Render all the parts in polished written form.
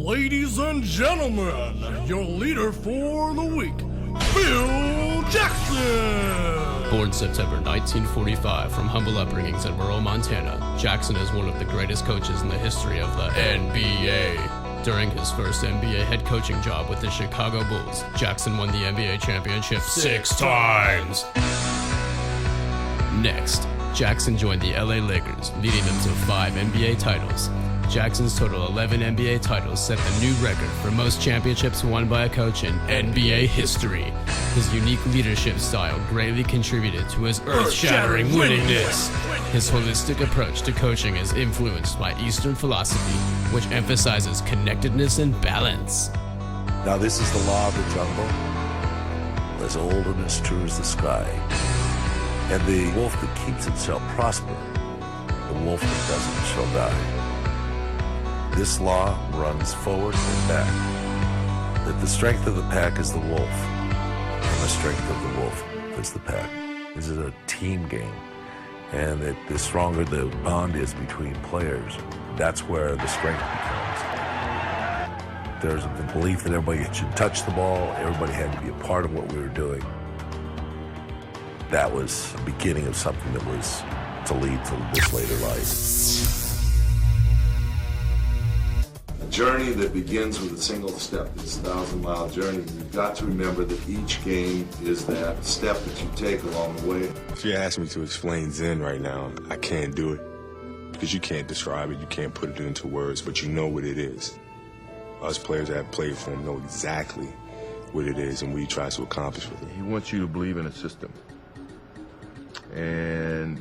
Ladies and gentlemen, your leader for the week, Phil Jackson! Born September 1945 from humble upbringings in rural Montana, Jackson is one of the greatest coaches in the history of the NBA. During his first NBA head coaching job with the Chicago Bulls, Jackson won the NBA championship 6 times. Next, Jackson joined the LA Lakers, leading them to 5 NBA titles. Jackson's total 11 NBA titles set the new record for most championships won by a coach in NBA history. His unique leadership style greatly contributed to his earth-shattering winningness. His holistic approach to coaching is influenced by Eastern philosophy, which emphasizes connectedness and balance. Now this is the law of the jungle, as old and as true as the sky. And the wolf that keeps itself prosper, the wolf that doesn't shall die. This law runs forward and back, that the strength of the pack is the wolf, and the strength of the wolf is the pack. This is a team game, and that the stronger the bond is between players, that's where the strength becomes. There's the belief that everybody should touch the ball, everybody had to be a part of what we were doing. That was the beginning of something that was to lead to this later life. A journey that begins with a single step. It's a 1,000-mile journey. You've got to remember that each game is that step that you take along the way. If you ask me to explain Zen right now, I can't do it. Because you can't describe it, you can't put it into words, but you know what it is. Us players that have played for him know exactly what it is and what he tries to accomplish with it. He wants you to believe in a system. And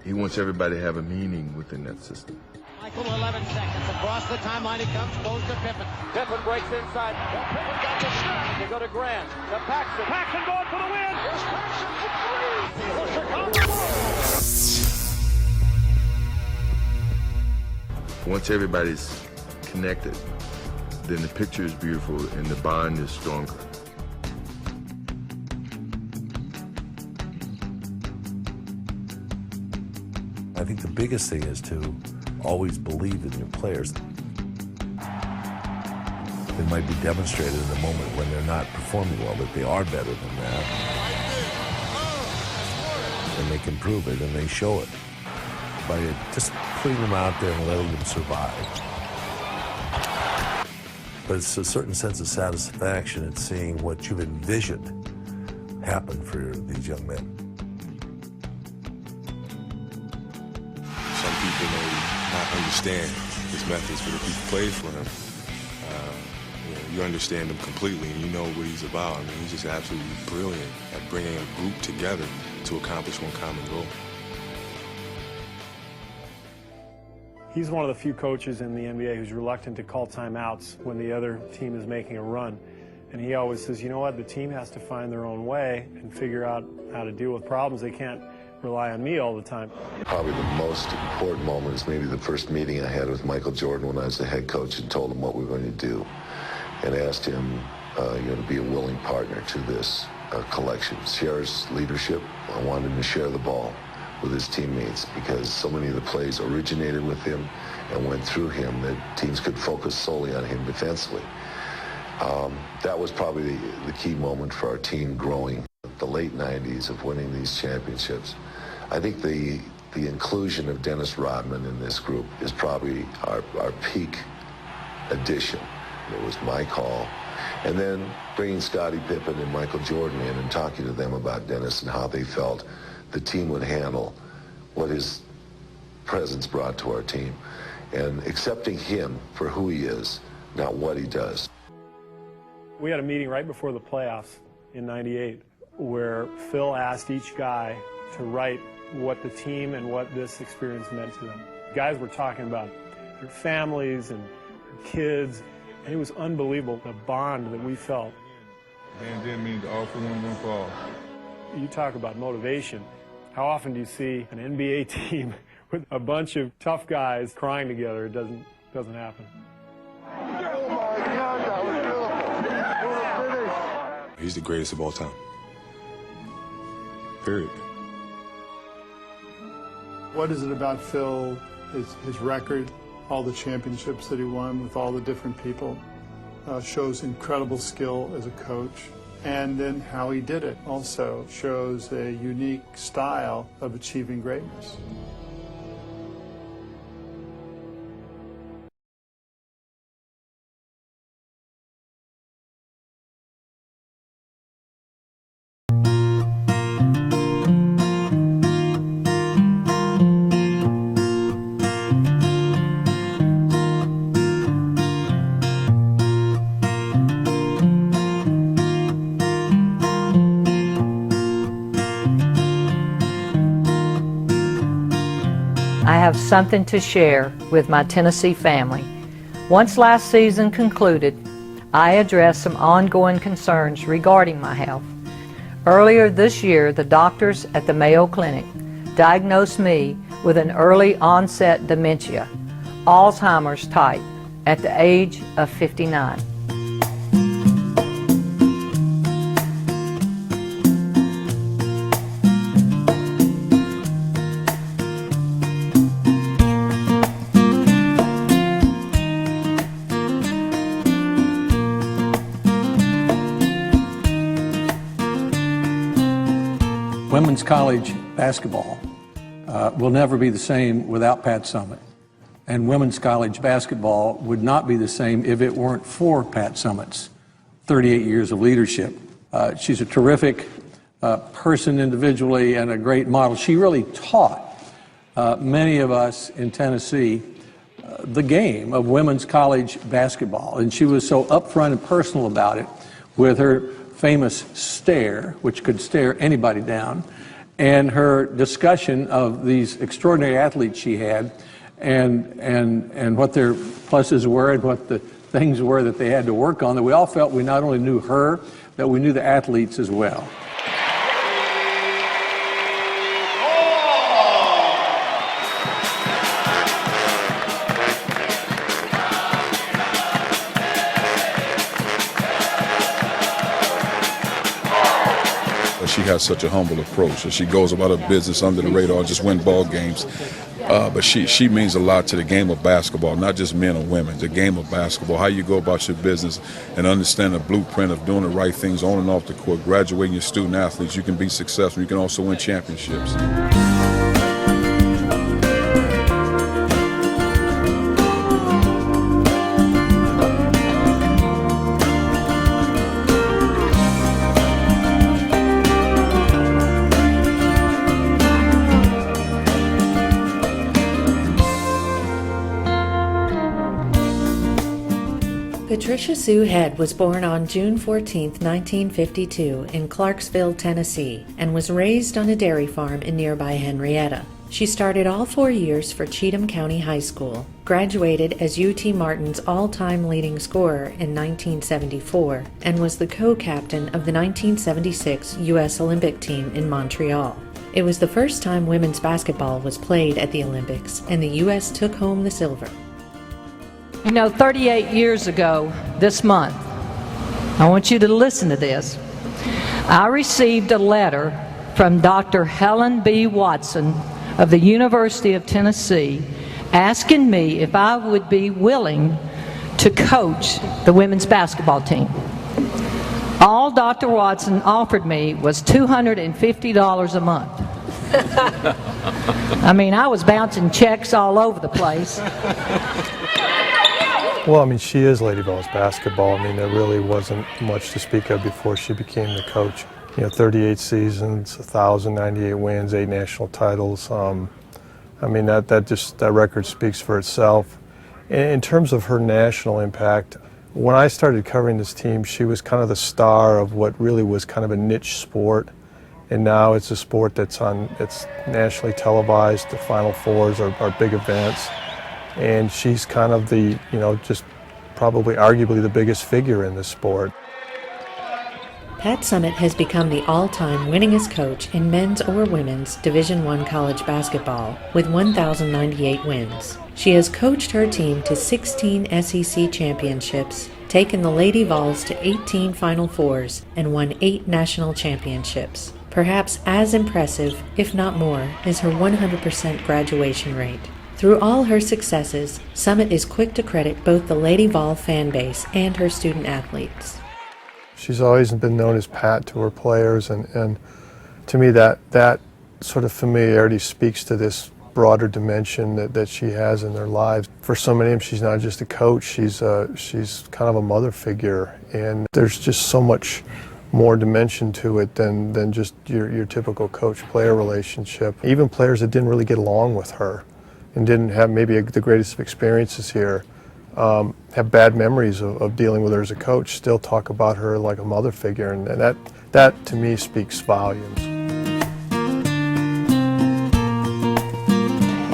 he wants everybody to have a meaning within that system. Michael, 11 seconds. Across the timeline he comes, goes to Pippen. Pippen breaks inside. Pippen got the snap. They go to Grant. To Paxson. Paxson going for the win. Here's Paxson for 3. The Chicago Bulls. Once everybody's connected, then the picture is beautiful and the bond is stronger. I think the biggest thing is to always believe in your players. It might be demonstrated in the moment when they're not performing well that they are better than that. And they can prove it, and they show it by just putting them out there and letting them survive. But it's a certain sense of satisfaction in seeing what you've envisioned happen for these young men. Some people may not understand his methods, but if you've played for him, you understand him completely and you know what he's about. I mean, he's just absolutely brilliant at bringing a group together to accomplish one common goal. He's one of the few coaches in the NBA who's reluctant to call timeouts when the other team is making a run. And he always says, you know what, the team has to find their own way and figure out how to deal with problems. They can't rely on me all the time. Probably the most important moment is maybe the first meeting I had with Michael Jordan when I was the head coach and told him what we were going to do and asked him to be a willing partner to this collection. Share his leadership. I wanted him to share the ball with his teammates because so many of the plays originated with him and went through him that teams could focus solely on him defensively. That was probably the key moment for our team growing. The late 90s of winning these championships. I think the inclusion of Dennis Rodman in this group is probably our peak addition. It was my call. And then bringing Scottie Pippen and Michael Jordan in and talking to them about Dennis and how they felt the team would handle what his presence brought to our team and accepting him for who he is, not what he does. We had a meeting right before the playoffs in '98 where Phil asked each guy to write what the team and what this experience meant to them. Guys were talking about their families and their kids, and it was unbelievable, the bond that we felt. Then means all for one, one for all. You talk about motivation. How often do you see an NBA team with a bunch of tough guys crying together? It doesn't happen. Oh my God, that was beautiful. What a finish. He's the greatest of all time. Period. What is it about Phil, his record, all the championships that he won with all the different people. Shows incredible skill as a coach. And then how he did it also shows a unique style of achieving greatness. I have something to share with my Tennessee family. Once last season concluded, I addressed some ongoing concerns regarding my health. Earlier this year, the doctors at the Mayo Clinic diagnosed me with an early onset dementia, Alzheimer's type, at the age of 59. Women's college basketball will never be the same without Pat Summitt. And women's college basketball would not be the same if it weren't for Pat Summitt's 38 years of leadership. She's a terrific person individually and a great model. She really taught many of us in Tennessee the game of women's college basketball. And she was so upfront and personal about it with her famous stare, which could stare anybody down, and her discussion of these extraordinary athletes she had and what their pluses were and what the things were that they had to work on, that we all felt we not only knew her, that we knew the athletes as well. She has such a humble approach. She goes about her business under the radar, just win ball games. But she means a lot to the game of basketball, not just men or women, the game of basketball, how you go about your business and understand the blueprint of doing the right things on and off the court, graduating your student athletes. You can be successful. You can also win championships. Patricia Sue Head was born on June 14, 1952 in Clarksville, Tennessee, and was raised on a dairy farm in nearby Henrietta. She started all 4 years for Cheatham County High School, graduated as UT Martin's all-time leading scorer in 1974, and was the co-captain of the 1976 U.S. Olympic team in Montreal. It was the first time women's basketball was played at the Olympics, and the U.S. took home the silver. You know, 38 years ago this month, I want you to listen to this. I received a letter from Dr. Helen B. Watson of the University of Tennessee asking me if I would be willing to coach the women's basketball team. All Dr. Watson offered me was $250 a month. I mean, I was bouncing checks all over the place. Well, I mean, she is Lady Vols basketball. I mean, there really wasn't much to speak of before she became the coach. You know, 38 seasons, 1,098 wins, 8 national titles. I mean, that record speaks for itself. In terms of her national impact, when I started covering this team, she was kind of the star of what really was kind of a niche sport. And now it's a sport it's nationally televised. The Final Fours are big events. And she's kind of the, you know, just probably arguably the biggest figure in this sport. Pat Summitt has become the all-time winningest coach in men's or women's Division I college basketball with 1,098 wins. She has coached her team to 16 SEC championships, taken the Lady Vols to 18 Final Fours, and won 8 national championships. Perhaps as impressive, if not more, is her 100% graduation rate. Through all her successes, Summit is quick to credit both the Lady Vol fan base and her student athletes. She's always been known as Pat to her players, and to me that sort of familiarity speaks to this broader dimension that she has in their lives. For so many of them, she's not just a coach, she's kind of a mother figure, and there's just so much more dimension to it than just your typical coach-player relationship. Even players that didn't really get along with her and didn't have maybe the greatest of experiences here, have bad memories of dealing with her as a coach, still talk about her like a mother figure, and that to me speaks volumes.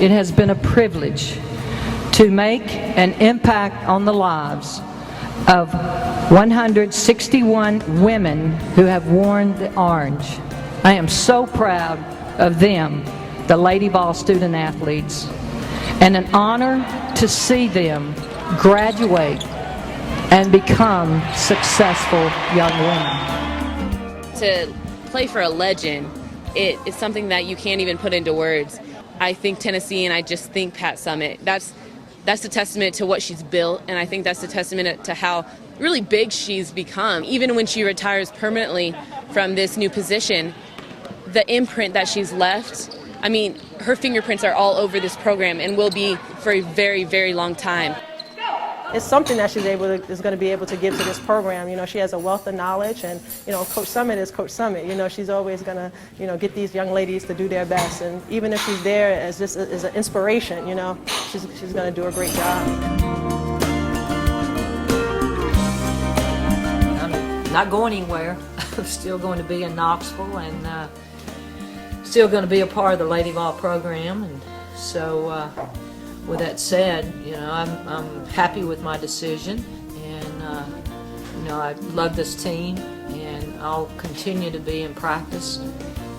It has been a privilege to make an impact on the lives of 161 women who have worn the orange. I am so proud of them, the Lady Vol student athletes, and an honor to see them graduate and become successful young women. To play for a legend, it is something that you can't even put into words. I think Tennessee, and I just think Pat Summit. That's a testament to what she's built, and I think that's a testament to how really big she's become. Even when she retires permanently from this new position, the imprint that she's left, I mean, her fingerprints are all over this program and will be for a very, very long time. It's something that she's is going to be able to give to this program. You know, she has a wealth of knowledge, and you know, Coach Summit is Coach Summit. You know, she's always going to, you know, get these young ladies to do their best, and even if she's there as just as an inspiration, you know, she's going to do a great job. I'm not going anywhere. I'm still going to be in Knoxville, and still going to be a part of the Lady Vol program, and so. With that said, you know, I'm happy with my decision, and you know, I love this team, and I'll continue to be in practice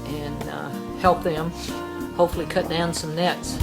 and help them hopefully cut down some nets.